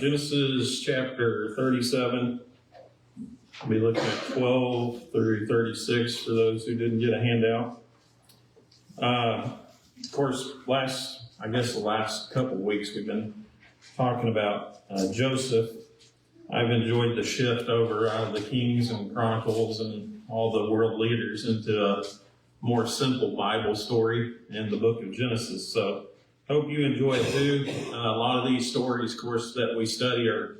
Genesis chapter 37. We'll be looking at 12 through 36 for those who didn't get a handout. Of course, the last couple of weeks we've been talking about Joseph. I've enjoyed the shift over out of the Kings and Chronicles and all the world leaders into a more simple Bible story in the book of Genesis. So hope you enjoy it too. A lot of these stories, of course, that we study are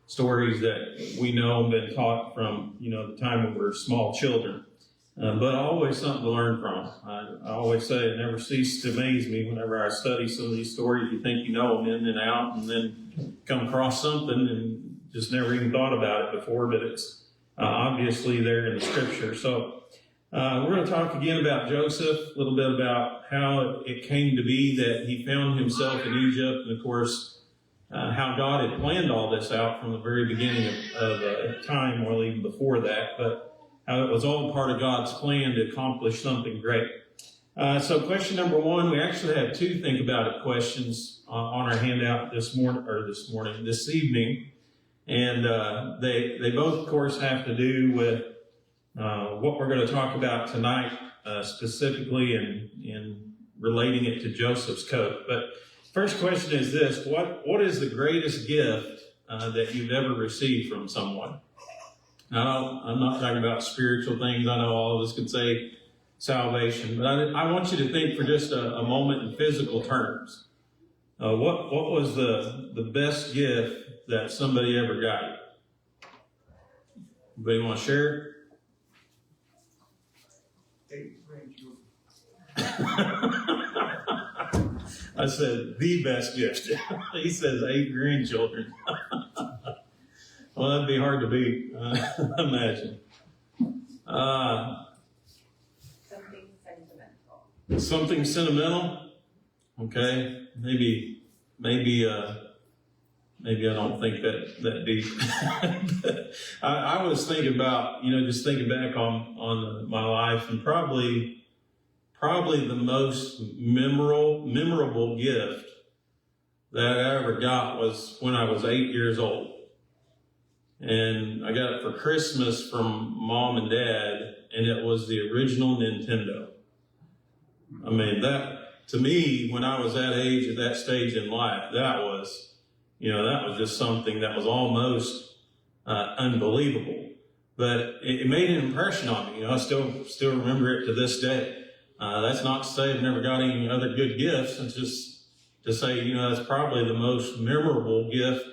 stories that we know and been taught from, the time when we were small children. But always something to learn from. I always say it never ceases to amaze me whenever I study some of these stories. You think you know them in and out, and then come across something and just never even thought about it before, but it's obviously there in the scripture. So we're going to talk again about Joseph, a little bit about how it came to be that he found himself in Egypt, and of course, how God had planned all this out from the very beginning of time, well, even before that, but how it was all part of God's plan to accomplish something great. So question number one, we actually have two think about it questions on our handout this evening. And they both, of course, have to do with what we're going to talk about tonight, specifically in relating it to Joseph's coat. But first question is this: what is the greatest gift that you've ever received from someone? Now, I'm not talking about spiritual things. I know all of us could say salvation, but I want you to think for just a moment in physical terms. What was the best gift that somebody ever got you? Anybody want to share? 8 grandchildren. I said the best gift. He says 8 grandchildren. Well, that'd be hard to beat, imagine. Something sentimental. Something sentimental? Okay, maybe I don't think that deep. I was thinking about, just thinking back on my life, and probably the most memorable gift that I ever got was when I was 8 years old. And I got it for Christmas from Mom and Dad, and it was the original Nintendo. I mean, that, to me, when I was that age, at that stage in life, that was just something that was almost unbelievable. But it made an impression on me. I still remember it to this day. That's not to say I've never got any other good gifts. It's just to say, that's probably the most memorable gift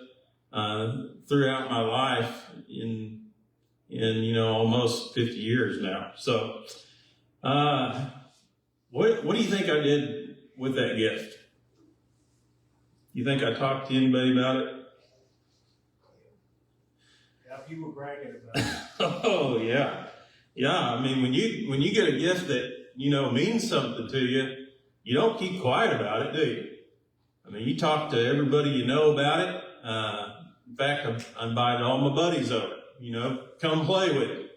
throughout my life in almost 50 years now. So, what do you think I did with that gift? You think I talked to anybody about it? Yeah, you were bragging about it. Oh yeah. I mean, when you get a gift that means something to you, you don't keep quiet about it, do you? I mean, you talk to everybody you know about it. In fact, I invited all my buddies over. Come play with it.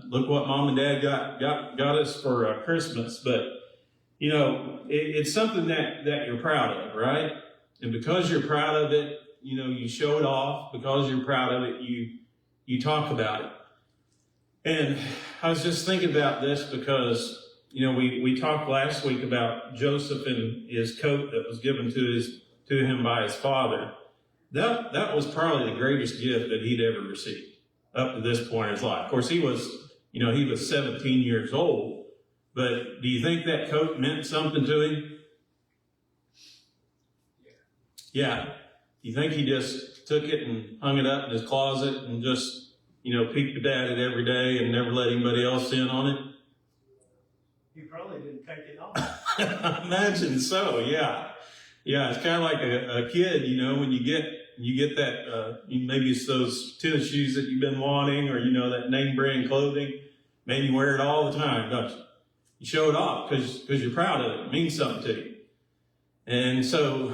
Look what Mom and Dad got us for Christmas. But it's something that you're proud of, right? And because you're proud of it, you show it off. Because you're proud of it, you talk about it. And I was just thinking about this because we talked last week about Joseph and his coat that was given to him by his father. That was probably the greatest gift that he'd ever received up to this point in his life. Of course, he was 17 years old, but do you think that coat meant something to him? Yeah. Do you think he just took it and hung it up in his closet and just, peeked at it every day and never let anybody else in on it? He probably didn't take it off. Imagine so, yeah. Yeah, it's kind of like a kid, when you get that, maybe it's those tennis shoes that you've been wanting, or, that name brand clothing. Man, you wear it all the time, don't you? You show it off because you're proud of it. It means something to you. And so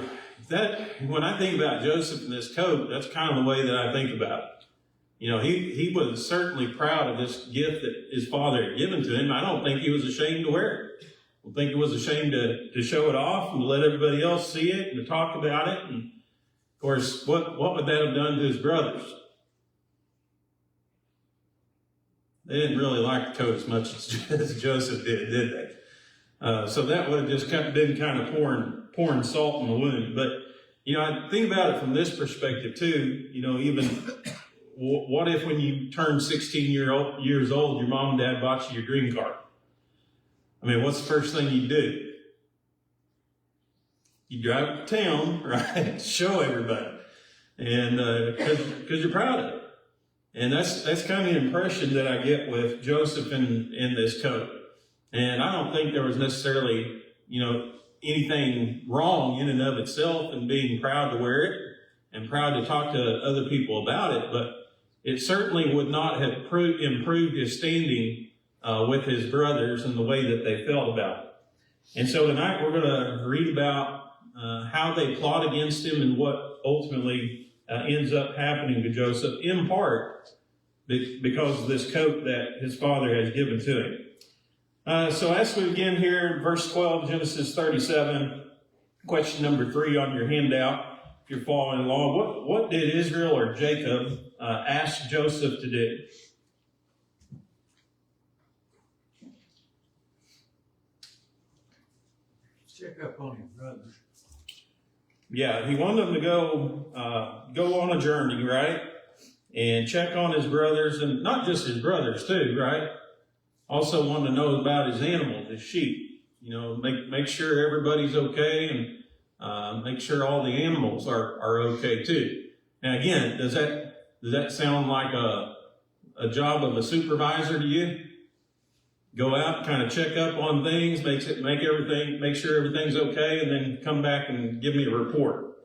when I think about Joseph and this coat, that's kind of the way that I think about it. He was certainly proud of this gift that his father had given to him. I don't think he was ashamed to wear it. I don't think he was ashamed to show it off and to let everybody else see it and to talk about it. And course, what would that have done to his brothers? They didn't really like the coat as much as Joseph did they? So that would have just been kind of pouring salt in the wound. But, I think about it from this perspective too. Even what if when you turn 16 years old, your mom and dad bought you your dream car? I mean, what's the first thing you do? You drive to town, right? Show everybody. And because you're proud of it. And that's kind of the impression that I get with Joseph in this coat. And I don't think there was necessarily, anything wrong in and of itself in being proud to wear it and proud to talk to other people about it, but it certainly would not have improved his standing with his brothers and the way that they felt about it. And so tonight we're going to read about how they plot against him and what ultimately ends up happening to Joseph, in part because of this coat that his father has given to him. So as we begin here, verse 12, Genesis 37, question number 3 on your handout, if you're following along, what did Israel or Jacob ask Joseph to do? Check up on his brothers. Yeah, he wanted them to go on a journey, right? And check on his brothers, and not just his brothers too, right? Also wanted to know about his animals, his sheep. Make sure everybody's okay, and make sure all the animals are okay too. Now again, does that sound like a job of a supervisor to you? Go out, kind of check up on things, make sure everything's okay, and then come back and give me a report.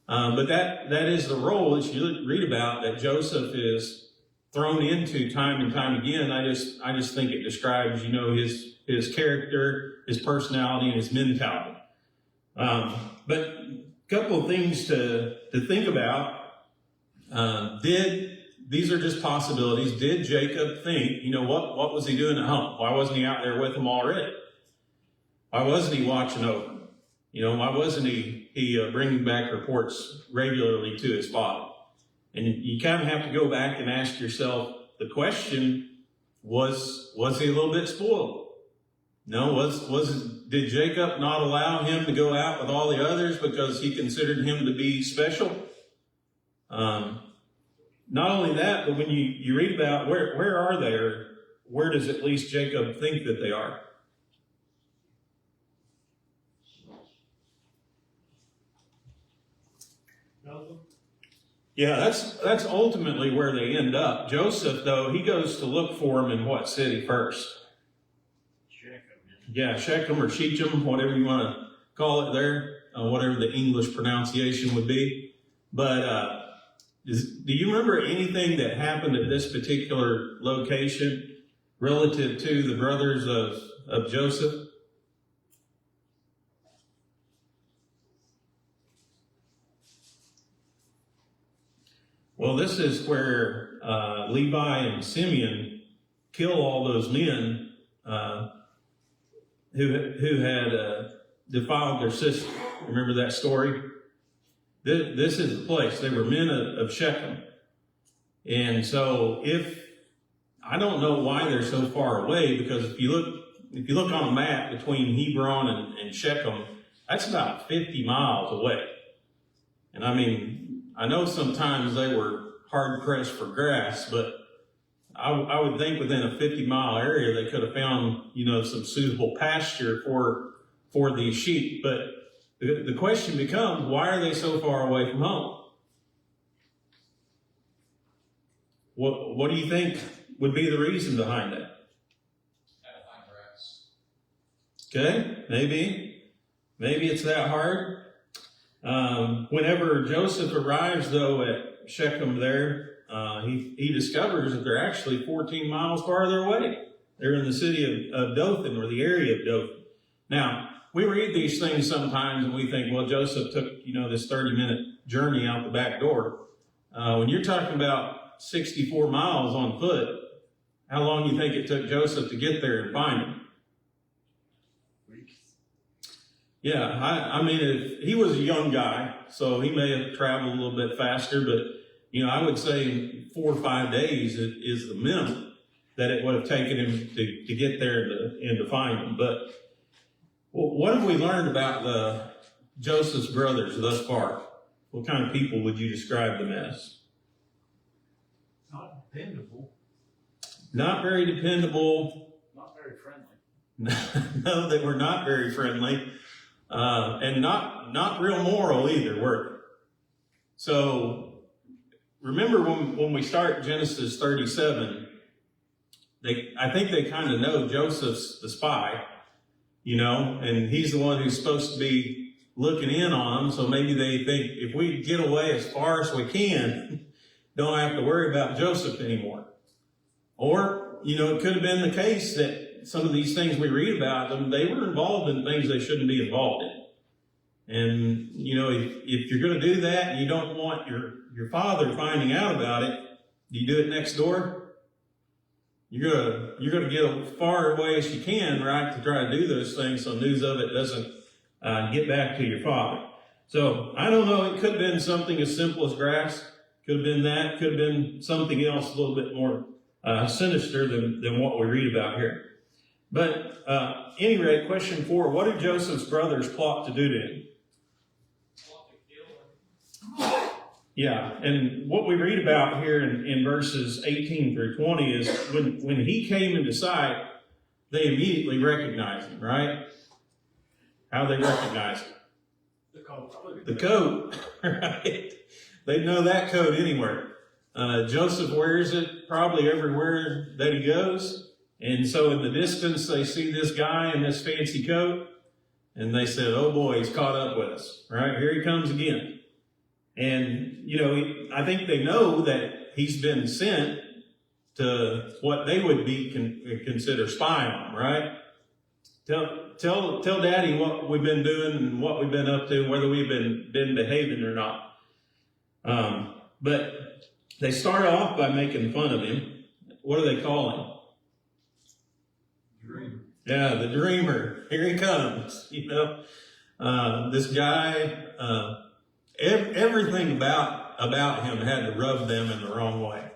But that is the role that you read about that Joseph is thrown into time and time again. I just think it describes, his character, his personality, and his mentality. But a couple of things to think about. These are just possibilities. Did Jacob think, what was he doing at home? Why wasn't he out there with them already? Why wasn't he watching over them? Why wasn't he bringing back reports regularly to his father? And you kind of have to go back and ask yourself the question, was he a little bit spoiled? No, did Jacob not allow him to go out with all the others because he considered him to be special? Not only that, but when you read about where are they, or where does at least Jacob think that they are? Belgium? Yeah, that's ultimately where they end up. Joseph, though, he goes to look for him in what city first? Shechem. Yeah, Shechem or Shechem, whatever you want to call it there, whatever the English pronunciation would be. But do you remember anything that happened at this particular location relative to the brothers of Joseph? Well, this is where Levi and Simeon kill all those men who had defiled their sister. Remember that story? This is the place. They were men of Shechem. And so I don't know why they're so far away, because if you look on a map between Hebron and Shechem, that's about 50 miles away. And I mean, I know sometimes they were hard pressed for grass, but I would think within a 50-mile area they could have found, some suitable pasture for these sheep. But the question becomes, why are they so far away from home? What do you think would be the reason behind that? Okay, maybe it's that hard. Whenever Joseph arrives, though, at Shechem there, he discovers that they're actually 14 miles farther away. They're in the city of Dothan, or the area of Dothan. Now, we read these things sometimes and we think, well, Joseph took, this 30-minute journey out the back door. When you're talking about 64 miles on foot, how long do you think it took Joseph to get there and find him? Yeah, I mean, if he was a young guy, so he may have traveled a little bit faster, but, you know, I would say 4 or 5 days is the minimum that it would have taken him to get there and to find him. But what have we learned about Joseph's brothers thus far? What kind of people would you describe them as? Not dependable, Not very dependable. not very friendly. No, they were not very friendly. And not real moral either, were they? So remember when we start Genesis 37, I think they kind of know Joseph's the spy, you know, and he's the one who's supposed to be looking in on them. So maybe they think if we get away as far as we can, don't have to worry about Joseph anymore. Or, you know, it could have been the case that some of these things we read about them, they were involved in things they shouldn't be involved in. And, you know, if you're going to do that and you don't want your father finding out about it, do you do it next door? You're going to get as far away as you can, right, to try to do those things so news of it doesn't get back to your father. So I don't know. It could have been something as simple as grass. Could have been that. Could have been something else a little bit more sinister than what we read about here. But any rate, question 4, what did Joseph's brothers plot to do to him? Yeah, and what we read about here in verses 18 through 20 is when he came into sight, they immediately recognized him, right? How they recognize him? The coat. The coat, right? They know that coat anywhere. Joseph wears it probably everywhere that he goes. And so in the distance, they see this guy in this fancy coat, and they said, oh boy, he's caught up with us, right? Here he comes again. And, you know, I think they know that he's been sent to what they would be consider spying on, right? Tell Daddy what we've been doing and what we've been up to, whether we've been behaving or not. But they start off by making fun of him. What do they call him? Dreamer. Yeah, the dreamer. Here he comes. You know, this guy. Everything about him had to rub them in the wrong way.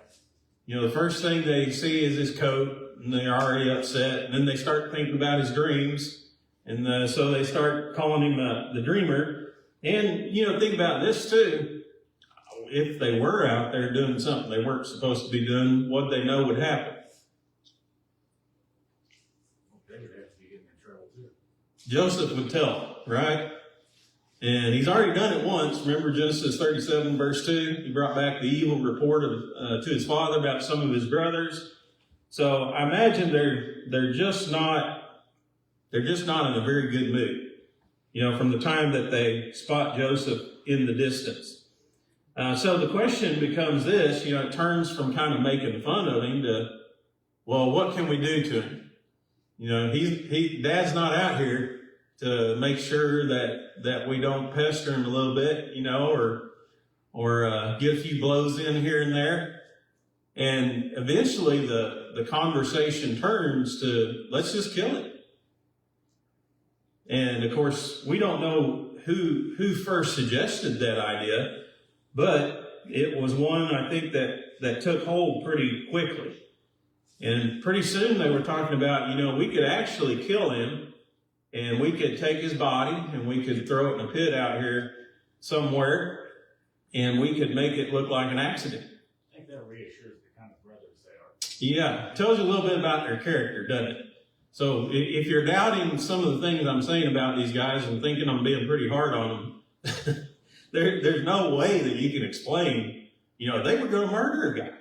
You know, the first thing they see is his coat, and they're already upset. And then they start thinking about his dreams, and so they start calling him the dreamer. And you know, think about this too. If they were out there doing something they weren't supposed to be doing, what they know would happen? They would have to be getting in trouble too. Joseph would tell, right? And he's already done it once. Remember Genesis 37 verse 2? He brought back the evil report to his father about some of his brothers. So I imagine they're just not in a very good mood. You know, from the time that they spot Joseph in the distance. So the question becomes this, you know, it turns from kind of making fun of him to, well, what can we do to him? You know, Dad's not out here to make sure that we don't pester him a little bit, you know, or get a few blows in here and there. And eventually the conversation turns to, let's just kill him. And of course, we don't know who first suggested that idea, but it was one I think that took hold pretty quickly. And pretty soon they were talking about, you know, we could actually kill him. And we could take his body and we could throw it in a pit out here somewhere, and we could make it look like an accident. I think that reassures the kind of brothers they are. Yeah, tells you a little bit about their character, doesn't it? So if you're doubting some of the things I'm saying about these guys and thinking I'm being pretty hard on them, there's no way that you can explain, you know, they were going to murder a guy.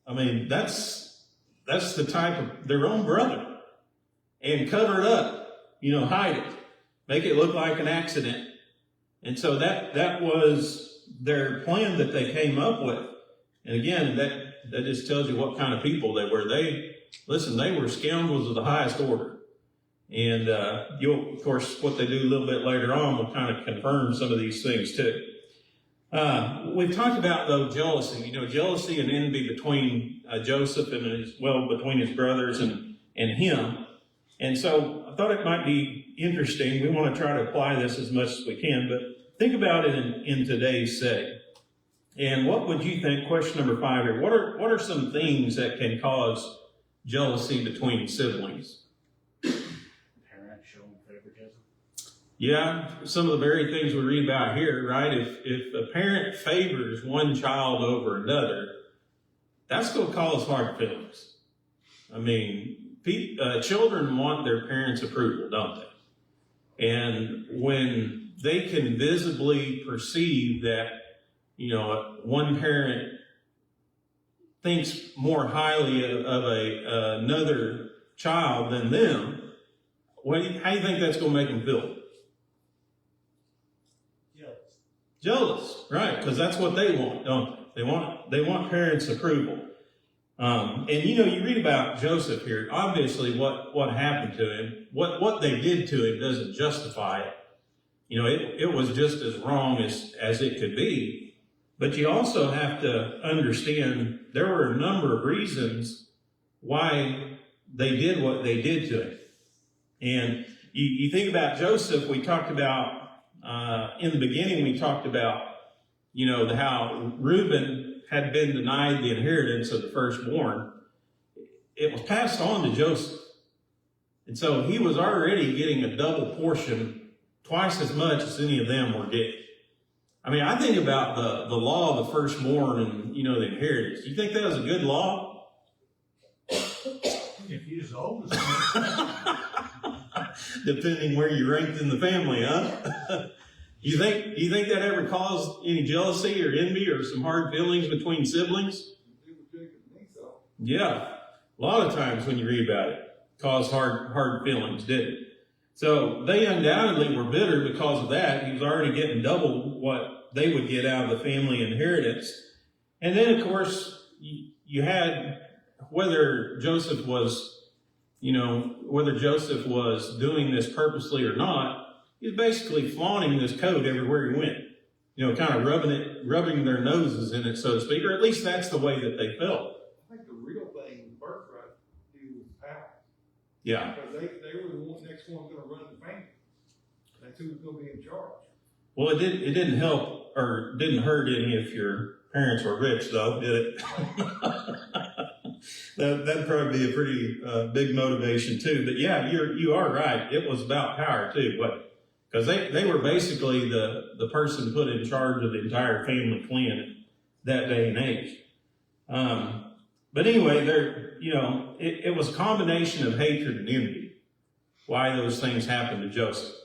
I mean, that's the type of their own brother, and cover it up. You know, hide it, make it look like an accident. And so that was their plan that they came up with. And again, that just tells you what kind of people they were. They were scoundrels of the highest order. And of course, what they do a little bit later on will kind of confirm some of these things too. We've talked about, though, jealousy. You know, jealousy and envy between Joseph and between his brothers and him. And so I thought it might be interesting. We want to try to apply this as much as we can, but think about it in today's setting. And what would you think? Question number 5 here. What are some things that can cause jealousy between siblings? Parents showing favoritism. Yeah, some of the very things we read about here, right? If a parent favors one child over another, that's going to cause hard feelings. I mean, children want their parents' approval, don't they? And when they can visibly perceive that, one parent thinks more highly of another child than them, how do you think that's going to make them feel? Jealous, right? Because that's what they want, don't they? They want parents' approval. And you read about Joseph here. Obviously, what happened to him, what they did to him, doesn't justify it. It was just as wrong as it could be. But you also have to understand there were a number of reasons why they did what they did to him. And you think about Joseph. We talked about in the beginning. We talked about how Reuben had been denied the inheritance of the firstborn. It was passed on to Joseph. And so he was already getting a double portion, twice as much as any of them were getting. I mean, I think about the law of the firstborn and, the inheritance. Do you think that was a good law? If he's the oldest, Depending where you ranked in the family, huh? You think that ever caused any jealousy or envy or some hard feelings between siblings? Yeah. A lot of times when you read about it, caused hard feelings, didn't it? So they undoubtedly were bitter because of that. He was already getting double what they would get out of the family inheritance. And then, of course, you had whether Joseph was doing this purposely or not, he was basically flaunting this coat everywhere he went. Kind of rubbing their noses in it, so to speak, or at least that's the way that they felt. I think the real thing was birthright. He was power. Yeah. Because they were the next one going to run the family. That's who was going to be in charge. Well, it didn't help or didn't hurt any if your parents were rich, though, did it? That'd probably be a pretty big motivation too. But yeah, you are right. It was about power too, because they were basically the person put in charge of the entire family clan that day and age. But anyway, it was a combination of hatred and envy why those things happened to Joseph.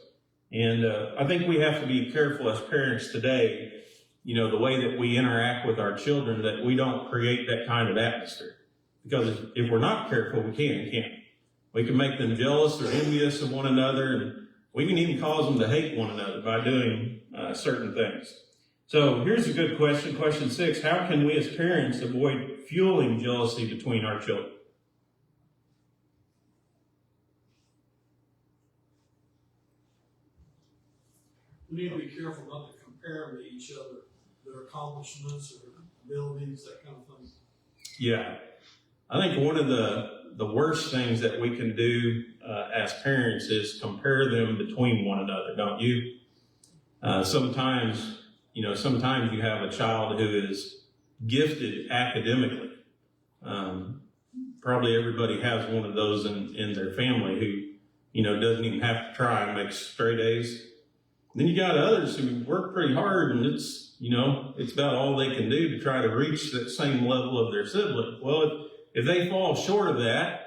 And I think we have to be careful as parents today, the way that we interact with our children, that we don't create that kind of atmosphere. Because if we're not careful, we can't. We can make them jealous or envious of one another, and we can even cause them to hate one another by doing certain things. So here's a good question. Question 6, how can we as parents avoid fueling jealousy between our children? We need to be careful not to compare them to each other, their accomplishments or abilities, that kind of thing. Yeah. I think one of the worst things that we can do as parents is compare them between one another, don't you? Sometimes you have a child who is gifted academically. Probably everybody has one of those in their family who, doesn't even have to try and makes straight A's. Then you got others who work pretty hard, and it's about all they can do to try to reach that same level of their sibling. Well, if they fall short of that,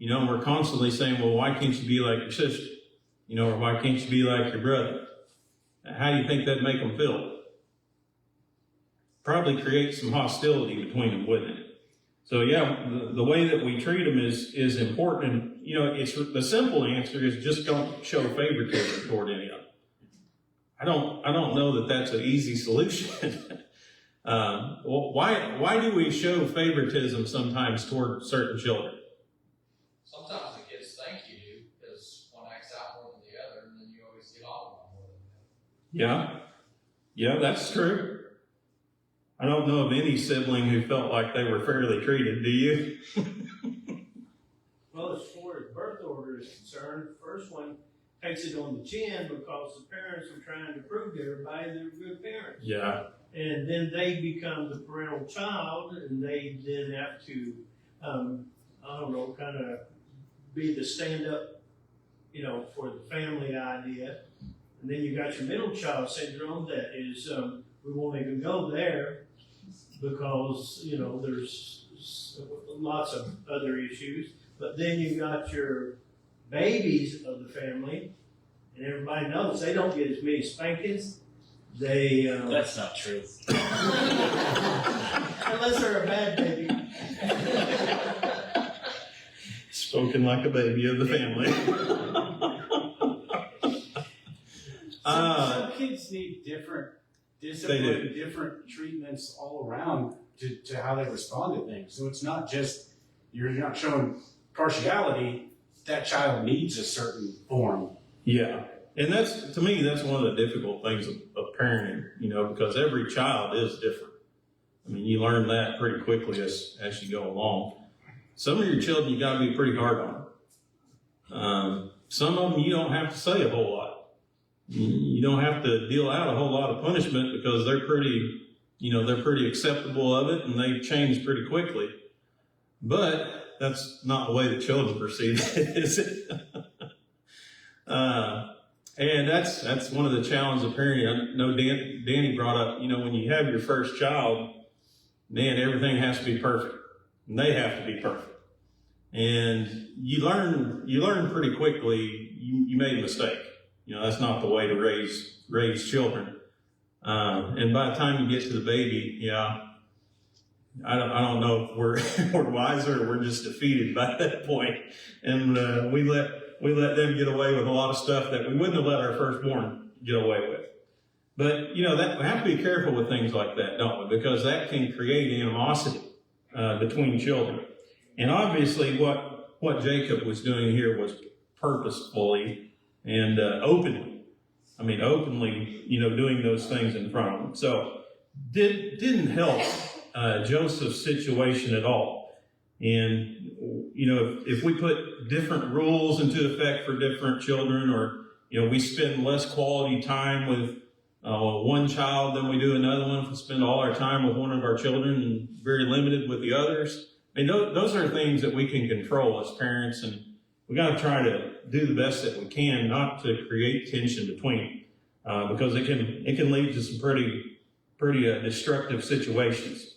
and we're constantly saying, well, why can't you be like your sister? Or why can't you be like your brother? How do you think that'd make them feel? Probably create some hostility between them, wouldn't it? So yeah, the way that we treat them is important. And, the simple answer is just don't show favoritism toward any of them. I don't know that that's an easy solution. Why do we show favoritism sometimes toward certain children? Sometimes the kids think you do because one acts out more than the other, and then you always get on more than the other. Yeah, that's true. I don't know of any sibling who felt like they were fairly treated. Do you? well, as far as birth order is concerned. The first one takes it on the chin because the parents are trying to prove to everybody they're good parents. Yeah, And then they become the parental child, and they then have to, I don't know, kind of be the stand-up, for the family idea. And then you got your middle child syndrome that is, we won't even go there because, there's lots of other issues. But then you got your babies of the family, and everybody knows they don't get as many spankings. They, That's not true. unless they're a bad baby. spoken like a baby of the family. Some kids need different discipline, different treatments all around to how they respond to things. So it's not just, you're not showing partiality, that child needs a certain form. Yeah. And to me, that's one of the difficult things of parenting, because every child is different. I mean, you learn that pretty quickly as you go along. Some of your children, you got to be pretty hard on. Some of them, you don't have to say a whole lot. You don't have to deal out a whole lot of punishment because they're pretty acceptable of it and they change pretty quickly. But that's not the way the children perceive it, is it? And that's one of the challenges of parenting. I know Danny brought up, when you have your first child, man, everything has to be perfect. And they have to be perfect. And you learn pretty quickly you made a mistake. That's not the way to raise children. And by the time you get to the baby, I don't know if we're wiser or we're just defeated by that point. And we let them get away with a lot of stuff that we wouldn't have let our firstborn get away with. But, that we have to be careful with things like that, don't we? Because that can create animosity between children. And obviously what Jacob was doing here was purposefully and openly doing those things in front of him. So didn't help Joseph's situation at all. And, if we put different rules into effect for different children, or, we spend less quality time with one child than we do another one, if we spend all our time with one of our children and very limited with the others, those are things that we can control as parents, and we got to try to do the best that we can not to create tension between, because it can lead to some pretty destructive situations.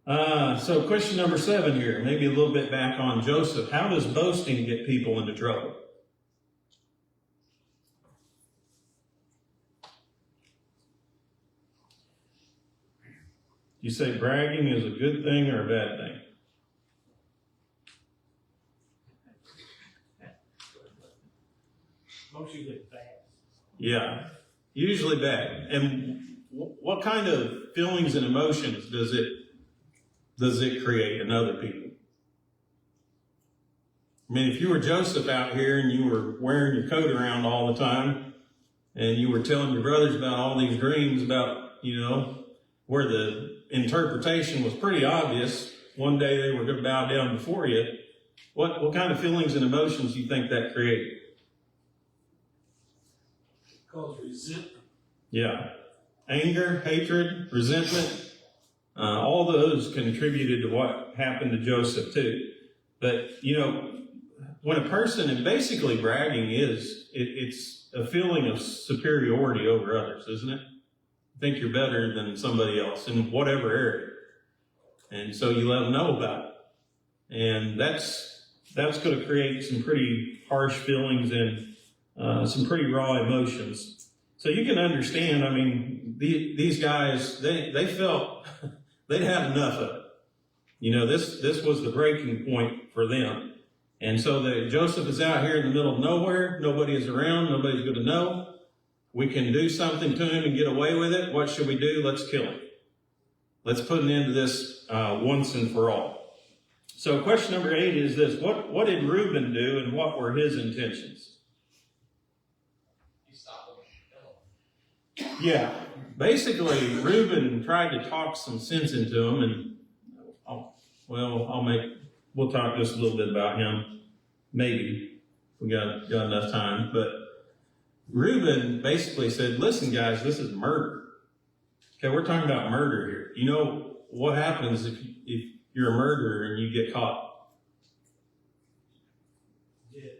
So question number 7 here, maybe a little bit back on Joseph. How does boasting get people into trouble? You say bragging is a good thing or a bad thing? Mostly get bad. Yeah, usually bad. And what kind of feelings and emotions does it create in other people? I mean, if you were Joseph out here and you were wearing your coat around all the time and you were telling your brothers about all these dreams about, where the interpretation was pretty obvious, one day they were going to bow down before you, what kind of feelings and emotions do you think that created? Cause resentment. Yeah. Anger, hatred, resentment, all those contributed to what happened to Joseph too. But, when a person, and basically bragging it's a feeling of superiority over others, isn't it? Think you're better than somebody else in whatever area. And so you let them know about it. And that's going to create some pretty harsh feelings and some pretty raw emotions. So you can understand, these guys, they felt they'd had enough of it. This was the breaking point for them. And so Joseph is out here in the middle of nowhere. Nobody is around. Nobody's going to know. We can do something to him and get away with it. What should we do? Let's kill him. Let's put an end to this once and for all. So question number 8 is this. What did Reuben do and what were his intentions? He stopped them from killing. Yeah. Basically, Reuben tried to talk some sense into him, and we'll talk just a little bit about him. maybe, if we got enough time, but Reuben basically said, listen guys, this is murder. Okay, we're talking about murder here. You know what happens if you're a murderer and you get caught? Yeah.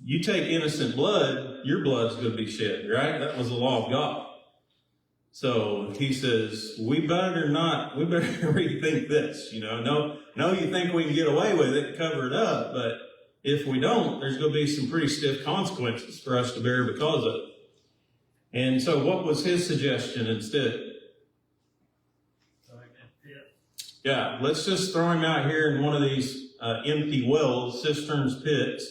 You take innocent blood, your blood's going to be shed, right? That was the law of God. So he says, we better rethink this. You know, no, you think we can get away with it, cover it up, but if we don't, there's going to be some pretty stiff consequences for us to bear because of it. And so what was his suggestion instead? Yeah, let's just throw him out here in one of these empty wells, cisterns, pits,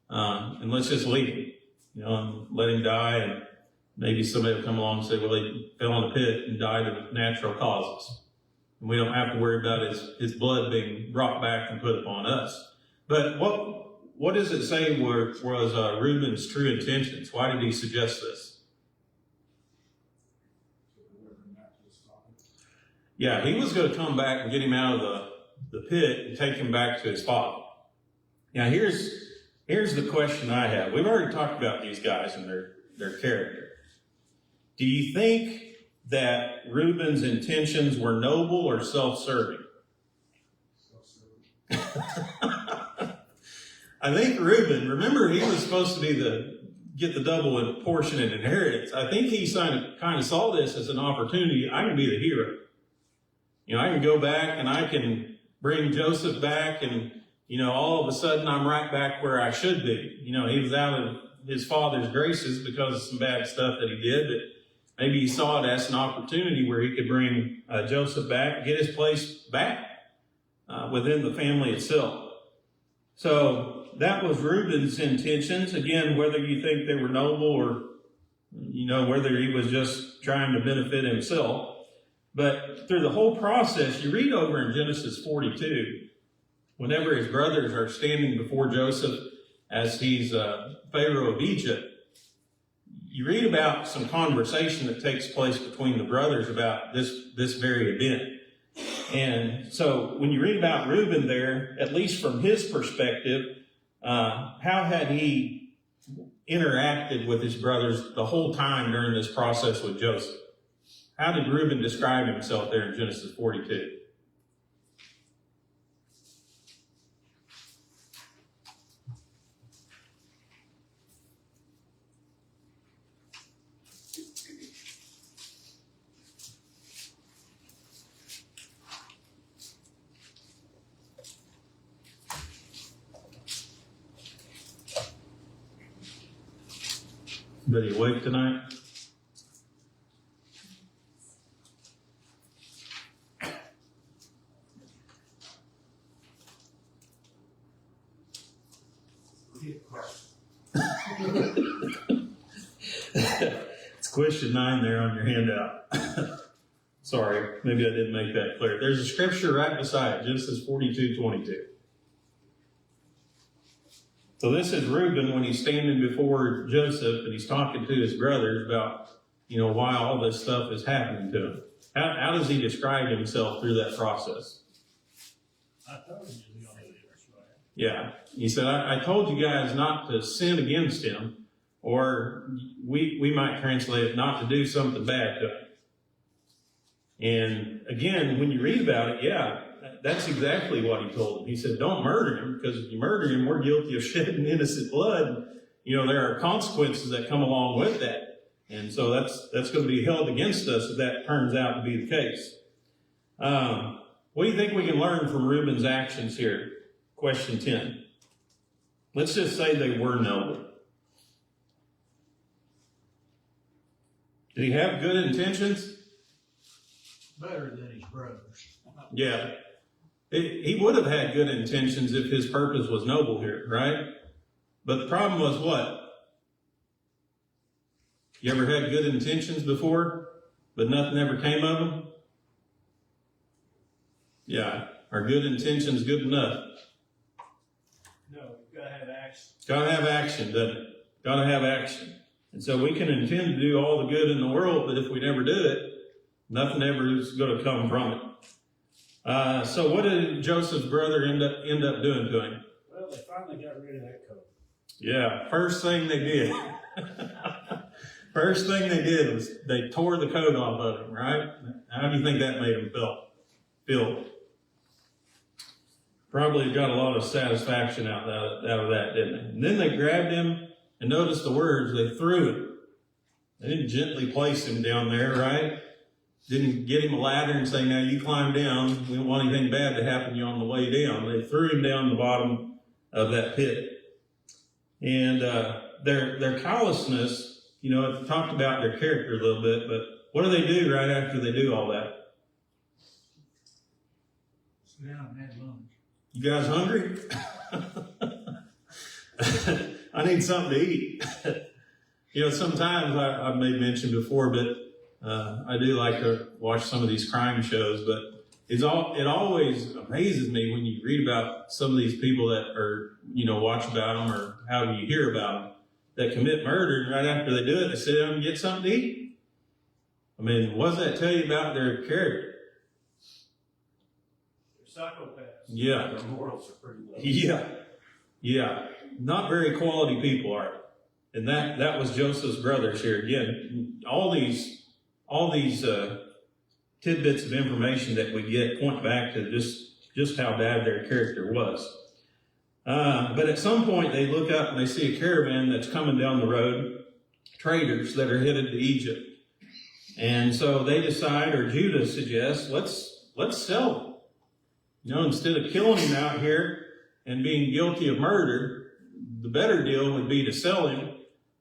and let's just leave him, you know, and let him die. And maybe somebody will come along and say, well, he fell in a pit and died of natural causes. And we don't have to worry about his blood being brought back and put upon us. But what does it say was Reuben's true intentions? Why did he suggest this? Yeah, he was going to come back and get him out of the pit and take him back to his father. Now, here's the question I have. We've already talked about these guys and their character. Do you think that Reuben's intentions were noble or self-serving? I think Reuben, remember he was supposed to be get the double portion in inheritance. I think he kind of saw this as an opportunity. I can be the hero. You know, I can go back and I can bring Joseph back and, you know, all of a sudden I'm right back where I should be. You know, he was out of his father's graces because of some bad stuff that he did, but maybe he saw it as an opportunity where he could bring Joseph back, get his place back within the family itself. So that was Reuben's intentions. Again, whether you think they were noble or, you know, whether he was just trying to benefit himself. But through the whole process, you read over in Genesis 42, whenever his brothers are standing before Joseph as he's Pharaoh of Egypt, you read about some conversation that takes place between the brothers about this very event. And so when you read about Reuben there, at least from his perspective, how had he interacted with his brothers the whole time during this process with Joseph? How did Reuben describe himself there in Genesis 42? Anybody awake tonight? It's question 9 there on your handout. Sorry, maybe I didn't make that clear. There's a scripture right beside it, Genesis 42:22. So this is Reuben when he's standing before Joseph and he's talking to his brothers about, you know, why all this stuff is happening to him. How does he describe himself through that process? I told you the only right. Yeah. He said, I told you guys not to sin against him, or we might translate it, not to do something bad to him. And again, when you read about it, yeah, that's exactly what he told them. He said, don't murder him, because if you murder him, we're guilty of shedding innocent blood. You know, there are consequences that come along with that. And so that's going to be held against us if that turns out to be the case. What do you think we can learn from Reuben's actions here? Question 10. Let's just say they were noble. Did he have good intentions? Better than his brothers. Yeah. He would have had good intentions if his purpose was noble here, right? But the problem was what? You ever had good intentions before, but nothing ever came of them? Yeah. Are good intentions good enough? No, you've got to have action. Gotta have action, doesn't it? Gotta have action. And so we can intend to do all the good in the world, but if we never do it, nothing ever is going to come from it. So what did Joseph's brother end up doing to him? Well, they finally got rid of that code. Yeah, first thing they did. First thing they did was they tore the coat off of him, right? How do you think that made him feel? Probably got a lot of satisfaction out of that, didn't they? And then they grabbed him, and notice the words, they threw him. They didn't gently place him down there, right? Didn't get him a ladder and say, now you climb down. We don't want anything bad to happen to you on the way down. They threw him down the bottom of that pit. And their callousness, it talked about their character a little bit, but what do right after they do all that? Sit down and have lunch. You guys hungry? I need something to eat. Sometimes I've made mention before, but I do like to watch some of these crime shows, but it always amazes me when you read about some of these people that are, watch about them or how you hear about them that commit murder, and right after they do it, they sit down and get something to eat. I mean, what does that tell you about their character? Psychopaths. Yeah. Their morals are pretty low. Yeah. Not very quality people, are they? And that was Joseph's brothers here. Again, all these tidbits of information that we get point back to just how bad their character was. But at some point they look up and they see a caravan that's coming down the road, traders that are headed to Egypt. And so they decide, or Judah suggests, let's sell them. Instead of killing him out here and being guilty of murder, the better deal would be to sell him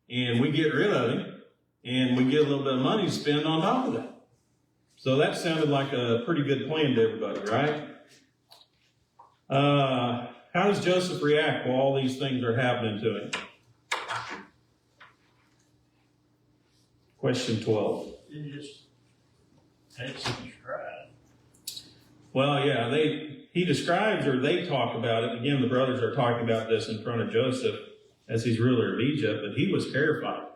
and we get rid of him and we get a little bit of money to spend on top of that. So that sounded like a pretty good plan to everybody, right? How does Joseph react while all these things are happening to him? Question 12. It just takes some stride. Well, yeah, he describes, or they talk about it. Again, the brothers are talking about this in front of Joseph as he's ruler of Egypt, but he was terrified.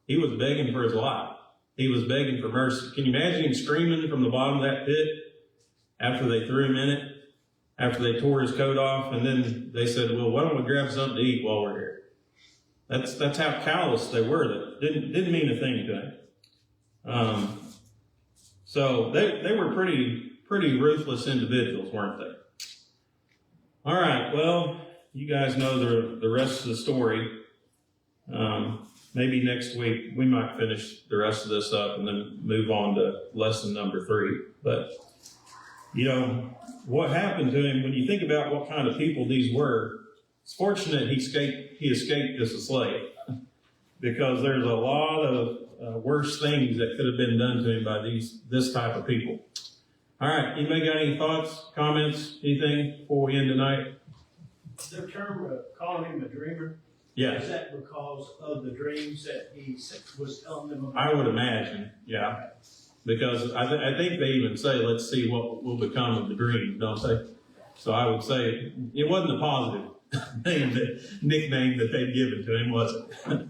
He was begging for his life. He was begging for mercy. Can you imagine him screaming from the bottom of that pit after they threw him in it, after they tore his coat off, and then they said, well, why don't we grab something to eat while we're here? That's how callous they were. That didn't mean a thing to him. So they were pretty ruthless individuals, weren't they? All right, well, you guys know the rest of the story. Maybe next week we might finish the rest of this up and then move on to lesson number 3. But, what happened to him, when you think about what kind of people these were, it's fortunate he escaped as a slave because there's a lot of worse things that could have been done to him by this type of people. All right, anybody got any thoughts, comments, anything before we end tonight? The term calling him a dreamer, Yes, is that because of the dreams that he was telling them about? I would imagine, yeah. Because I think they even say, let's see what will become of the dream, don't they? So I would say it wasn't a positive nickname that they'd given to him, was it?